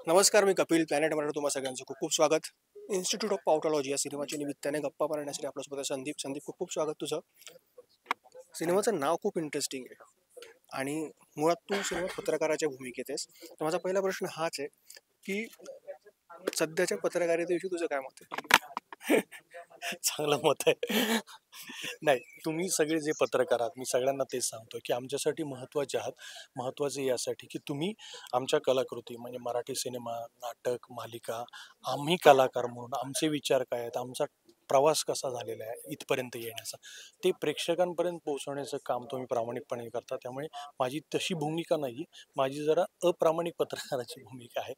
नमस्कार, मी कपिल. प्लॅनेट मराठी तुम्हा सगळ्यांचं खूप खूप स्वागत. इन्स्टिट्यूट ऑफ पावटॉलॉजी या सिनेमाच्या निमित्ताने गप्पा मारण्यासाठी आपल्यासोबत आहे संदीप. संदीप, खूप खूप स्वागत तुझं. सिनेमाचं नाव खूप इंटरेस्टिंग आहे आणि मुळात तू सिनेमात पत्रकाराच्या भूमिकेत आहेस. तर माझा पहिला प्रश्न हाच आहे की सध्याच्या पत्रकारितेविषयी तुझं काय मत आहे? चांगलं मत आहे. नाही, तुम्ही सगळे जे पत्रकार आहात, मी सगळ्यांना तेच सांगतो की आमच्यासाठी महत्त्वाचे आहात. महत्त्वाचे यासाठी की तुम्ही आमच्या कलाकृती म्हणजे मराठी सिनेमा, नाटक, मालिका, आम्ही कलाकार म्हणून आमचे विचार काय आहेत, आमचा प्रवास कसा झालेला आहे इथपर्यंत येण्याचा, ते प्रेक्षकांपर्यंत पोहोचवण्याचं काम तुम्ही प्रामाणिकपणे करता. त्यामुळे माझी तशी भूमिका नाही, माझी जरा अप्रामाणिक पत्रकाराची भूमिका आहे.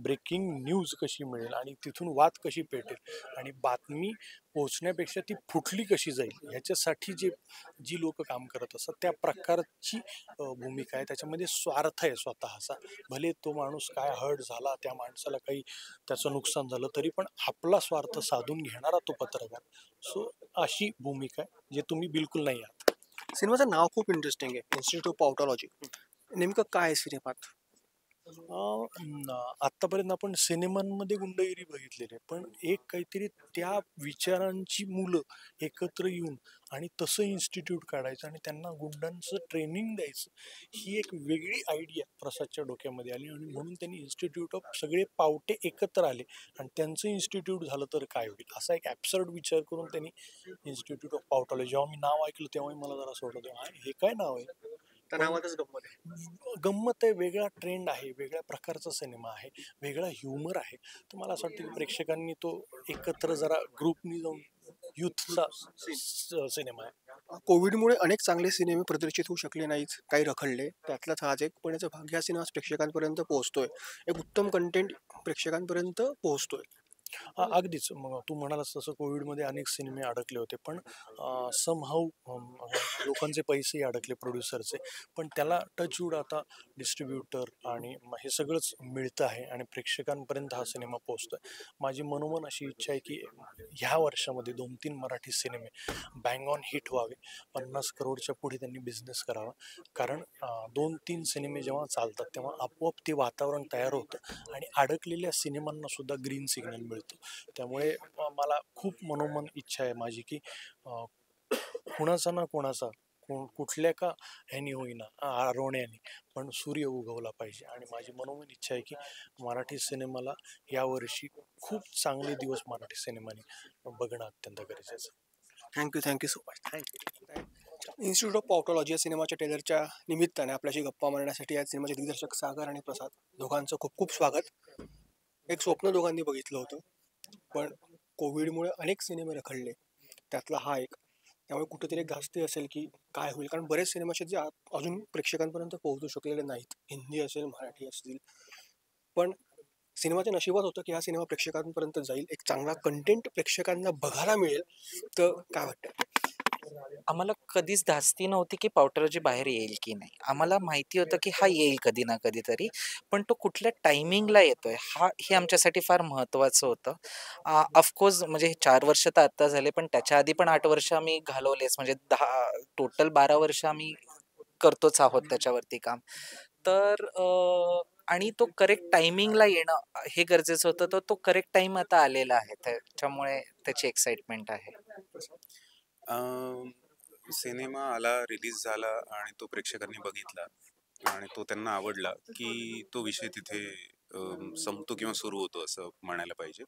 ब्रेकिंग न्यूज कशी मिळेल आणि तिथून वाद कशी पेटेल आणि बातमी पोहोचण्यापेक्षा ती फुटली कशी जाईल ह्याच्यासाठी जी लोक काम करत असतात त्या प्रकारची भूमिका आहे. त्याच्यामध्ये स्वार्थ आहे स्वतःचा. भले तो माणूस काय हर्ट झाला, त्या माणसाला काही त्याचं नुकसान झालं, तरी पण आपला स्वार्थ साधून घेणारा तो पत्रकार. सो अशी भूमिका आहे जे तुम्ही बिलकुल नाही आहात. सिनेमाचं नाव खूप इंटरेस्टिंग आहे, इन्स्टिट्यूट ऑफ पावटॉलॉजी. नेमकं काय आहे सिनेमात? आत्तापर्यंत आपण सिनेमांमध्ये गुंडगिरी बघितलेली आहे, पण एक काहीतरी त्या विचारांची मुलं एकत्र येऊन आणि तसं इन्स्टिट्यूट काढायचं आणि त्यांना गुंडांचं ट्रेनिंग द्यायचं, ही एक वेगळी आयडिया प्रसादच्या डोक्यामध्ये आली आणि म्हणून त्यांनी इन्स्टिट्यूट ऑफ सगळे पावटे एकत्र आले आणि त्यांचं इन्स्टिट्यूट झालं तर काय होईल असा एक ॲब्सर्ड विचार करून त्यांनी इन्स्टिट्यूट ऑफ पावटॉलॉजी, जेव्हा मी नाव ऐकलं तेव्हाही मला जरा असं वाटलं हे काय नाव आहे. त्या पण नावातच गंमत आहे. गंमत आहे, वेगळा ट्रेंड आहे, वेगळ्या प्रकारचा सिनेमा आहे, वेगळा ह्युमर आहे. तर मला असं वाटतं की प्रेक्षकांनी तो एकत्र जरा ग्रुपनी जाऊन युथचा सिनेमा आहे. कोविडमुळे अनेक चांगले सिनेमे प्रदर्शित होऊ शकले नाहीत, काही रखडले. त्यातलाच हाच एक, पण याचं भाग्य, हा सिनेमा प्रेक्षकांपर्यंत पोहोचतोय. एक उत्तम कंटेंट प्रेक्षकांपर्यंत पोहोचतोय. अगदीच. मग तू म्हणालास तसं कोविडमध्ये अनेक सिनेमे अडकले होते, पण समहाऊ लोकांचे पैसेही अडकले प्रोड्युसरचे. पण त्याला टचवूड आता डिस्ट्रीब्युटर आणि हे सगळंच मिळतं आहे आणि प्रेक्षकांपर्यंत हा सिनेमा पोहोचतोय. माझी मनोमन अशी इच्छा आहे की ह्या वर्षामध्ये 2-3 मराठी सिनेमे बँग ऑन हिट व्हावे. 50 करोडच्या पुढे त्यांनी बिझनेस करावा. कारण 2-3 सिनेमे जेव्हा चालतात तेव्हा आपोआप ते वातावरण तयार होतं आणि अडकलेल्या सिनेमांना सुद्धा ग्रीन सिग्नल मिळतो. त्यामुळे मला खूप मनोमन इच्छा आहे माझी की कुणाचा ना कुणाचा, कुठल्या का ह्यानी होईना, आरवण्याने, पण सूर्य उगवला पाहिजे. आणि माझी मनोमन इच्छा आहे की मराठी सिनेमाला यावर्षी खूप चांगले दिवस मराठी सिनेमाने बघणं अत्यंत गरजेचं. Thank you so much. Thank you. Institute of पावटॉलॉजी या सिनेमाच्या ट्रेलरच्या निमित्ताने आपल्याशी गप्पा मारण्यासाठी या सिनेमाचे दिग्दर्शक सागर आणि प्रसाद दोघांचं खूप खूप स्वागत. एक स्वप्न दोघांनी बघितलं होतं, पण कोविडमुळे अनेक सिनेमे रखडले, त्यातला हा एक. त्यामुळे कुठेतरी एक धास्ती असेल की काय होईल, कारण बरेच सिनेमे असे जे अजून प्रेक्षकांपर्यंत पोहोचू शकलेले नाहीत, हिंदी असेल, मराठी असतील. पण सिनेमाच्या नशिबात होतं की हा सिनेमा प्रेक्षकांपर्यंत जाईल, एक चांगला कंटेंट प्रेक्षकांना बघायला मिळेल. तर काय वाटतं? आम्हाला कधीच धास्ती नव्हती की पावटॉलॉजी बाहेर येईल की नाही. आम्हाला माहिती होतं की हा येईल कधी ना कधीतरी. पण तो कुठल्या टायमिंगला येतोय हे आमच्यासाठी फार महत्त्वाचं होतं. ऑफकोर्स म्हणजे 4 वर्ष तर आता झाले, पण त्याच्या आधी पण 8 वर्ष आम्ही घालवलेच. म्हणजे 10 टोटल 12 वर्ष आम्ही करतोच आहोत त्याच्यावरती काम. तर आणि तो करेक्ट टायमिंगला येणं हे गरजेचं होतं. तर तो करेक्ट टाईम आता आलेला आहे. त्याच्यामुळे त्याची एक्साइटमेंट आहे. अं, सिनेमा आला, रिलीज झाला आणि तो प्रेक्षकांनी बघितला आणि तो त्यांना आवडला की तो विषय तिथे संपतो किंवा सुरू होतो असं म्हणायला पाहिजे.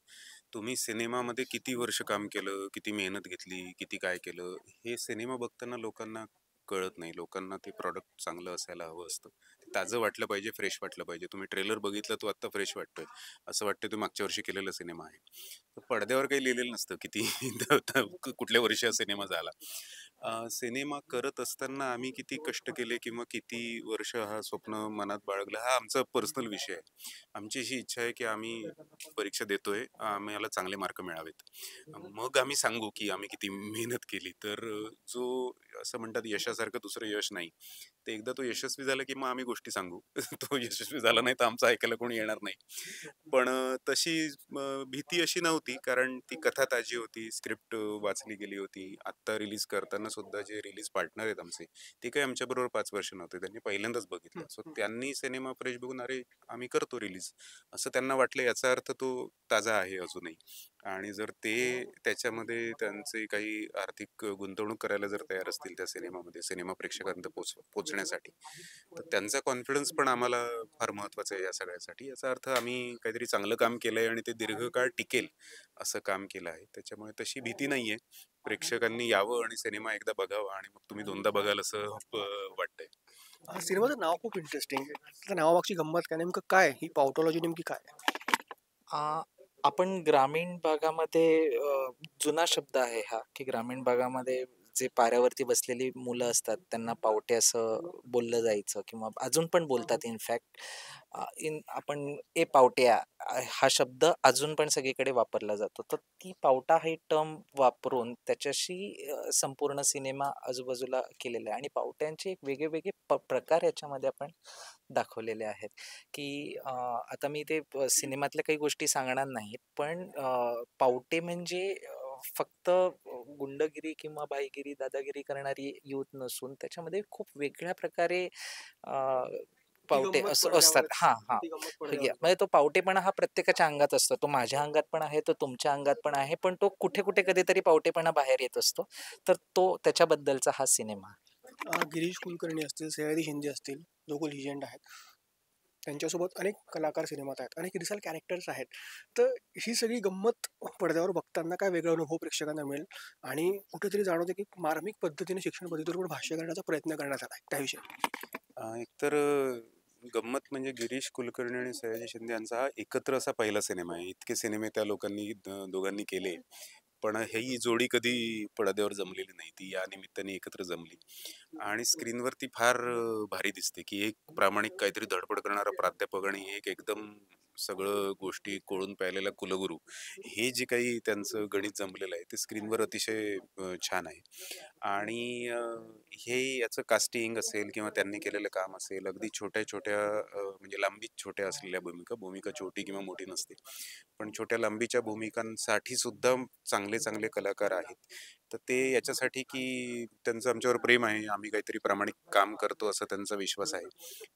तुम्ही सिनेमामध्ये किती वर्ष काम केलं, किती मेहनत घेतली, किती काय केलं, हे सिनेमा बघताना लोकांना कळत नाही. लोकांना ते प्रॉडक्ट चांगलं असायला हवं असतं, ते ताजं वाटलं पाहिजे, फ्रेश वाटलं पाहिजे. तुम्ही ट्रेलर बघितलं, तो आत्ता फ्रेश वाटतोय, असं वाटतं तो मागच्या वर्षी केलेला सिनेमा आहे. तर पडद्यावर काही लिहिलेलं नसतं किती कुठल्या वर्षी हा सिनेमा झाला. सिनेमा करत असताना आम्ही किती कष्ट केले किंवा किती वर्ष हा स्वप्न मनात बाळगलं, हा आमचा पर्सनल विषय आहे. आमची अशी इच्छा आहे की आम्ही परीक्षा देतोय, आम्हाला चांगले मार्क मिळावेत, मग आम्ही सांगू की आम्ही किती मेहनत केली. तर जो असं म्हणतात यशासारखं दुसरं यश नाही. ते एकदा तो यशस्वी झाला की मग आम्ही गोष्टी सांगू. तो यशस्वी झाला नाही तर आमचं ऐकायला कोणी येणार नाही. पण तशी भीती अशी नव्हती, कारण ती कथा ताजी होती, स्क्रिप्ट वाचली गेली होती. आत्ता रिलीज करताना सुद्धा जे रिलीज पार्टनर आहेत आमचे, ते काही आमच्याबरोबर 5 वर्ष नव्हते. त्यांनी पहिल्यांदाच बघितलं. सो त्यांनी सिनेमा फ्रेश बघून "अरे, आम्ही करतो रिलीज" असं त्यांना वाटलं. याचा अर्थ तो ताजा आहे अजूनही. आणि जर ते त्याच्यामध्ये त्यांचे काही आर्थिक गुंतवणूक करायला जर तयार असतील त्या सिनेमामध्ये, सिनेमा प्रेक्षकांपर्यंत पोहोचण्यासाठी, तर त्यांचा कॉन्फिडन्स पण आम्हाला फार महत्त्वाचा आहे या सगळ्यासाठी. याचा अर्थ आम्ही काहीतरी चांगलं काम केलंय आणि ते दीर्घकाळ टिकेल असं काम केलं आहे. त्याच्यामुळे तशी भीती नाहीये. प्रेक्षकांनी यावं आणि सिनेमा एकदा बघावा आणि मग तुम्ही दोनदा बघाल असं वाटतंय. सिनेमाचं नाव खूप इंटरेस्टिंग आहे. त्या नावामागची गंमत काय, नेमकं काय ही पावटॉलॉजी नेमकी काय? आ, आपण ग्रामीण भागामध्ये जुना शब्द आहे हा, की ग्रामीण भागामध्ये जे पाऱ्यावरती बसलेली मुलं असतात त्यांना पावटे असं बोललं जायचं, किंवा अजून पण बोलतात इनफॅक्ट. आपण ए पावट्या हा शब्द अजून पण सगळीकडे वापरला जातो. तर ती पावटा ही टर्म वापरून त्याच्याशी संपूर्ण सिनेमा आजूबाजूला केलेला आहे, आणि पावट्यांचे एक वेगळे वेगळे प्रकार याच्यामध्ये आपण दाखवलेले आहेत. की आता मी ते सिनेमातल्या काही गोष्टी सांगणार नाहीत, पण पावटे म्हणजे फक्त गुंडगिरी किंवा बाईगिरी, दादागिरी करणारी युथ नसून त्याच्यामध्ये खूप वेगळ्या प्रकारे पावटे गंमत असं असतात. पडद्यावरच हां, हां. ती गंमत पडद्यावरच म्हणजे तो पावटेपणा हा प्रत्येकाच्या अंगात असतो. तो माझ्या अंगात पण आहे, तो तुमच्या अंगात पण आहे, पण तो कुठे-कुठे कधीतरी पावटेपणा बाहेर येत असतो. तर तो त्याच्याबद्दलचा हा सिनेमा. गिरीश कुलकर्णी असतील, सयाजी शिंदे असतील, दोघं लिजेंड आहेत. त्यांच्यासोबत अनेक कलाकार सिनेमात आहेत, अनेक रिसल कॅरेक्टर्स आहेत. तर ही सगळी गंमत पडद्यावर बघताना काय वेगळा अनुभव प्रेक्षकांना मिळेल आणि कुठेतरी जाणवते की मार्मिक पद्धतीने शिक्षण पद्धतीवर पण भाष्य करण्याचा प्रयत्न करण्यात आला आहे त्याविषयी. एकतर गंमत म्हणजे गिरीश कुलकर्णी आणि सयाजी शिंदे यांचा हा एकत्र असा पहिला सिनेमा आहे. इतके सिनेमे त्या लोकांनी दोघांनी केले, पण ही जोडी कधी पडद्यावर जमलेली नाही. ती या निमित्ताने एकत्र जमली आणि स्क्रीनवरती फार भारी दिसते, की एक प्रामाणिक काहीतरी धडपड करणारा प्राध्यापक आणि एक एकदम सगळं गोष्टी कोळून प्यायलेला कुलगुरू. हे जे काही त्यांचं गणित जमलेलं आहे ते स्क्रीनवर अतिशय छान आहे. आणि हे याचं कास्टिंग असेल किंवा त्यांनी केलेलं काम असेल, अगदी छोट्या-छोट्या म्हणजे लांबीत छोट्या असलेल्या भूमिका छोटी किंवा मोठी नसते. पण छोट्या लांबीच्या भूमिकांसाठी सुद्धा चांगले-चांगले कलाकार आहेत. तर ते याच्यासाठी की त्यांचं आमच्यावर प्रेम आहे, आम्ही काहीतरी प्रामाणिक काम करतो असा त्यांचा विश्वास आहे.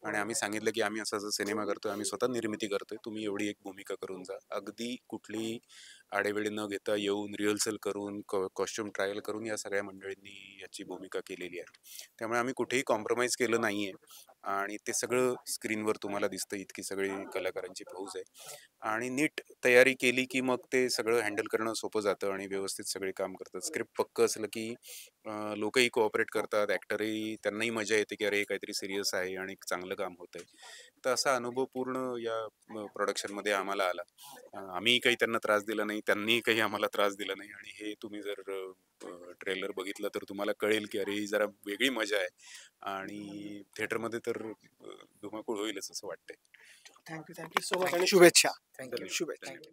आणि आम्ही सांगितलं की आम्ही असा-असा सिनेमा करतोय, आम्ही स्वतः निर्मिती करतोय, तुम्ही एवढी एक भूमिका करून जा. अगदी कुठलीही आडेवेळी न घेता येऊन रिहर्सल करून, कॉस्ट्यूम ट्रायल करून या सगळ्या मंडळींनी याची भूमिका केलेली आहे. त्यामुळे आम्ही कुठेही कॉम्प्रोमाइज केलं नाहीये आणि ते सगळं स्क्रीनवर तुम्हाला दिसतं. इतकी सगळी कलाकारांची फौज आहे आणि नीट तयारी केली की मग ते सगळं हँडल करणं सोपं जातं आणि व्यवस्थित सगळे काम करतात. स्क्रिप्ट पक्कं असलं की लोकही कोऑपरेट करतात, ॲक्टरही त्यांनाही मजा येते की अरे काहीतरी सिरियस आहे आणि चांगलं काम होतंय. तर असा अनुभव पूर्ण या प्रोडक्शनमध्ये आम्हाला आला. आम्ही काही त्यांना त्रास दिला नाही, त्यांनीही काही आम्हाला त्रास दिला नाही आणि हे तुम्ही जर ट्रेलर बघितलं तर तुम्हाला कळेल की अरे ही जरा वेगळी मजा आहे आणि थिएटरमध्ये तर धुमाकूळ होईलच असं वाटतंय. थँक्यू सो मच आणि शुभेच्छा. थँक्यू. शुभेच्छा. थँक्यू.